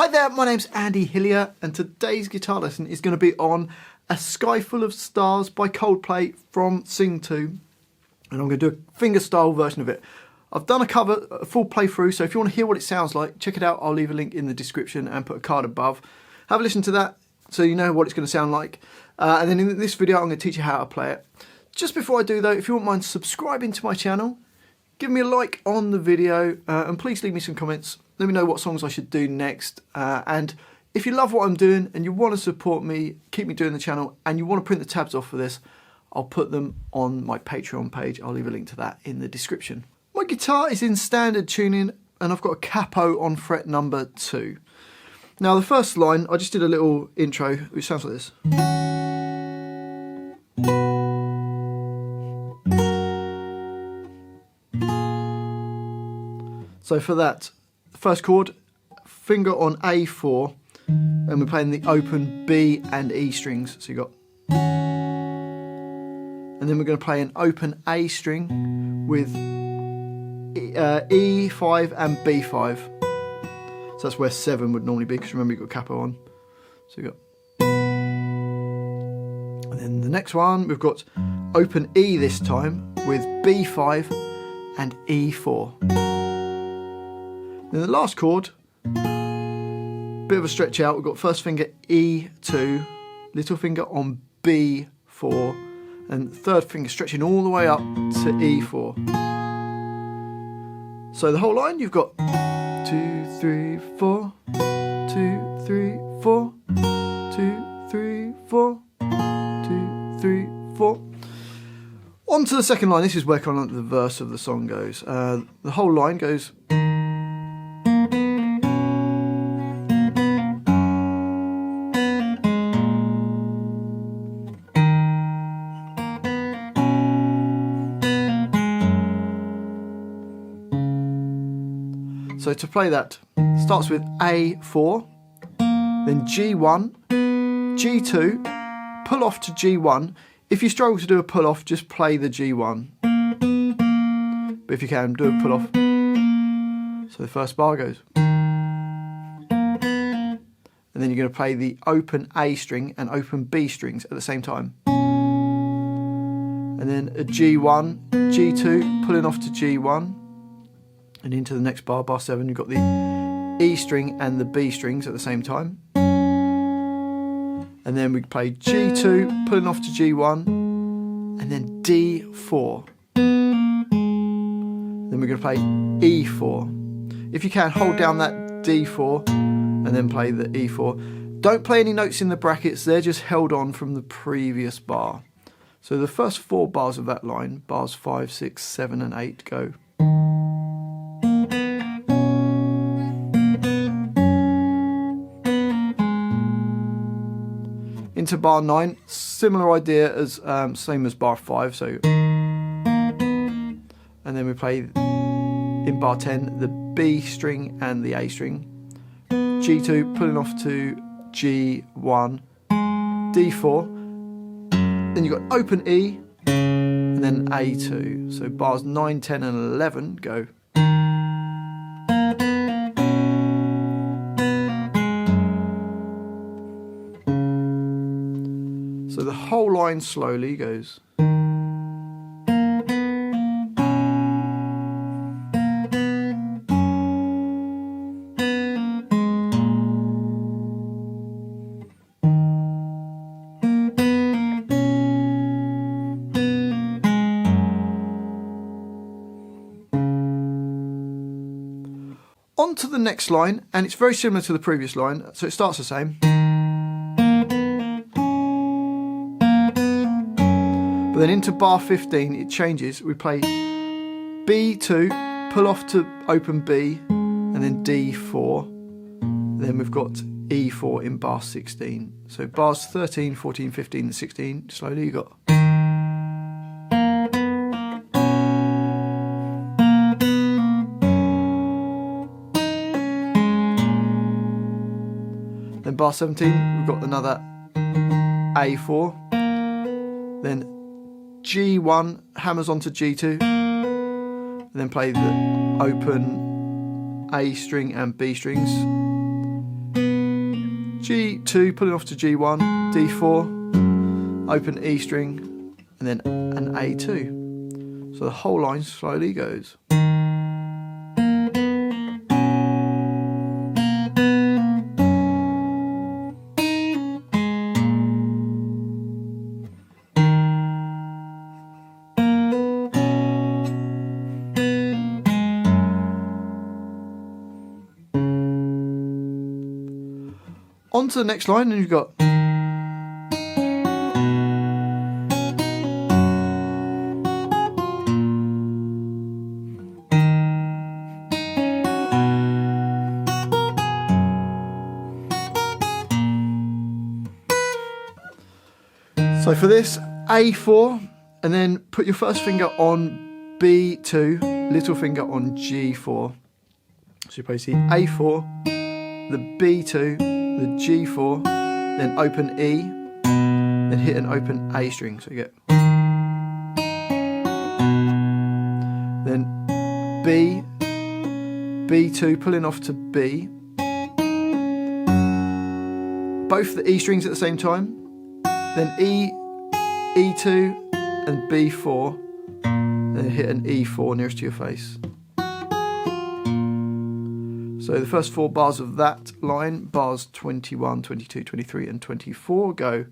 Hi there, my name's Andy Hillier and today's guitar lesson is going to be on A Sky Full of Stars by Coldplay from Sing 2, and I'm going to do a fingerstyle version of it. I've done a full playthrough, so if you want to hear what it sounds like, check it out. I'll leave a link in the description and put a card above. Have a listen to that so you know what it's going to sound like. And then in this video I'm going to teach you how to play it. Just before I do though, if you wouldn't mind subscribing to my channel, give me a like on the video, and please leave me some comments. Let me know what songs I should do next. And if you love what I'm doing and you want to support me, keep me doing the channel, and you want to print the tabs off for this, I'll put them on my Patreon page. I'll leave a link to that in the description. My guitar is in standard tuning and I've got a capo on fret number 2. Now the first line, I just did a little intro which sounds like this. So for that, first chord, finger on A4, and we're playing the open B and E strings. So you got, and then we're going to play an open A string with E5 and B5. So that's where 7 would normally be, because remember you've got capo on. So you got, and then the next one we've got open E this time with B5 and E4. Then the last chord, bit of a stretch out, we've got first finger E2, little finger on B4, and third finger stretching all the way up to E4. So the whole line, you've got 2, 3, 4, 2, 3, 4, 2, 3, 4, 2, 3, 4. On to the second line, this is where kind of the verse of the song goes. The whole line goes. So to play that, starts with A4, then G1, G2, pull off to G1. If you struggle to do a pull off, just play the G1. But if you can, do a pull off. So the first bar goes. And then you're going to play the open A string and open B strings at the same time. And then a G1, G2, pulling off to G1. And into the next bar, bar 7, you've got the E string and the B strings at the same time. And then we play G2, pulling off to G1, and then D4. Then we're going to play E4. If you can, hold down that D4 and then play the E4. Don't play any notes in the brackets, they're just held on from the previous bar. So the first 4 bars of that line, bars 5, 6, 7 and 8 go. Into bar 9, similar idea as same as bar 5. So, and then we play in bar 10 the B string and the A string, G2 pulling off to G1, D4. Then you've got open E and then A2. So bars 9, 10 and 11 go. So the whole line slowly goes. On to the next line, and it's very similar to the previous line, so it starts the same. But then into bar 15 it changes. We play B2, pull off to open B, and then D4. Then we've got E4 in bar 16. So bars 13, 14, 15 and 16, slowly you got. Then bar 17 we've got another A4. Then G1 hammers onto G2, and then play the open A string and B strings, G2, pulling off to G1, D4, open E string, and then an A2. So the whole line slowly goes. On to the next line, and you've got so for this, A4, and then put your first finger on B2, little finger on G4. So you play C, A4, the B2, the G4, then open E, then hit an open A string. So you get then B, B2, pulling off to B, both the E strings at the same time, then E, E2 and B4, then hit an E4 nearest to your face. So the first 4 bars of that line, bars 21, 22, 23 and 24 go.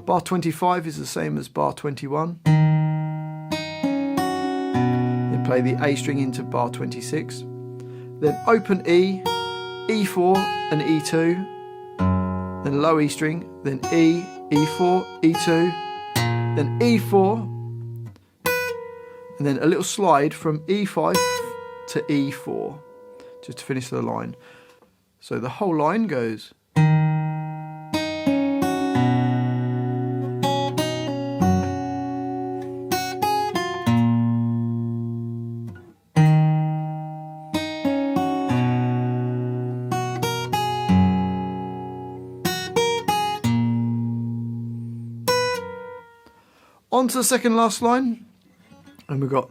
Bar 25 is the same as bar 21. Then play the A string into bar 26. Then open E, E4 and E2, then low E string, then E, E4, E2, then E4, and then a little slide from E5 to E4, just to finish the line. So the whole line goes. On to the second last line, and we've got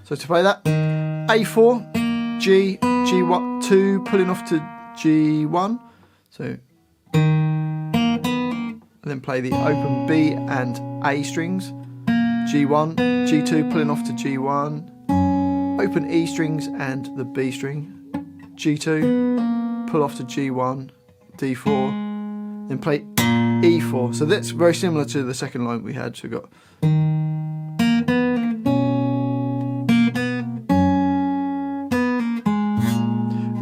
so to play that, A4, G, G1, 2, pulling off to G1, so and then play the open B and A strings, G1, G2 pulling off to G1, open E strings and the B string, G2, pull off to G1, D4, then play E4. So that's very similar to the second line we had. So we've got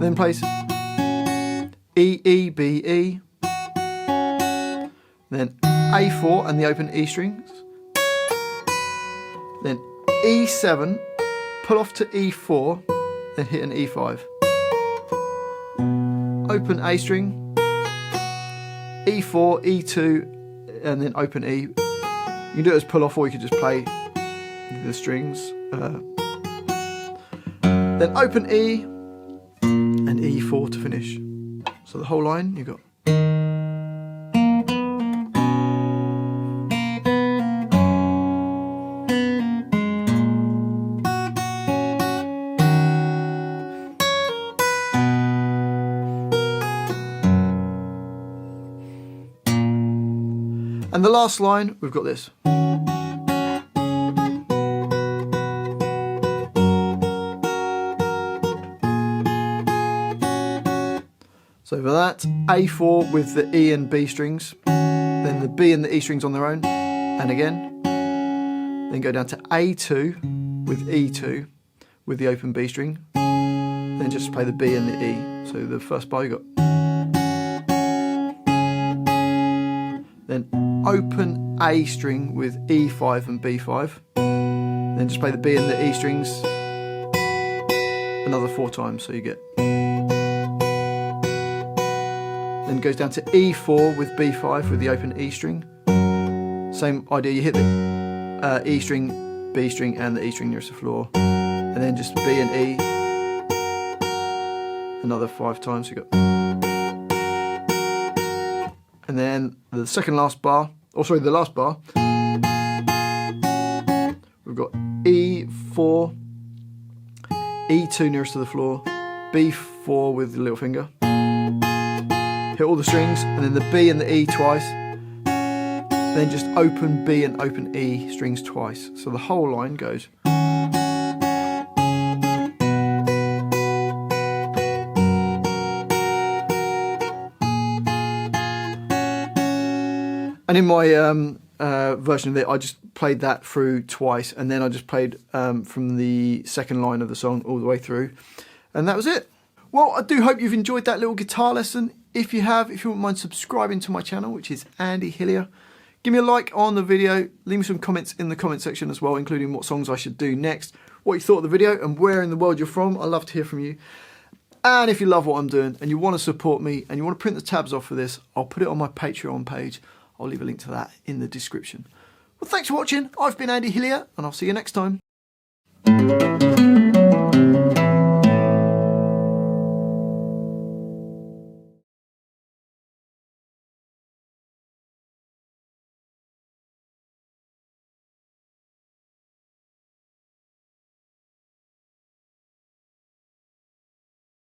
then plays E, E, B, E, then A4 and the open E strings, then E7, pull off to E4, then hit an E5, open A string, E4, E2, and then open E. You can do it as pull off, or you can just play the strings. Then open E and E4 to finish. So the whole line you've got. And the last line, we've got this. So for that, A4 with the E and B strings, then the B and the E strings on their own, and again, then go down to A2 with E2 with the open B string, then just play the B and the E. So the first bar you got. Then open A string with E5 and B5, then just play the B and the E strings another 4 times, so you get. Then goes down to E4 with B5 with the open E string. Same idea, you hit the E string, B string and the E string nearest the floor, and then just B and E another 5 times. So you got, and then the second last bar, or sorry, the last bar, we've got E4, E2 nearest to the floor, B4 with the little finger, hit all the strings, and then the B and the E twice, then just open B and open E strings twice. So the whole line goes. And in my version of it, I just played that through twice, and then I just played from the second line of the song all the way through, and that was it. Well, I do hope you've enjoyed that little guitar lesson. If you have, if you wouldn't mind subscribing to my channel, which is Andy Hillier, give me a like on the video, leave me some comments in the comment section as well, including what songs I should do next, what you thought of the video, and where in the world you're from. I'd love to hear from you. And if you love what I'm doing and you want to support me and you want to print the tabs off for this, I'll put it on my Patreon page. I'll leave a link to that in the description. Well, thanks for watching. I've been Andy Hillier, and I'll see you next time.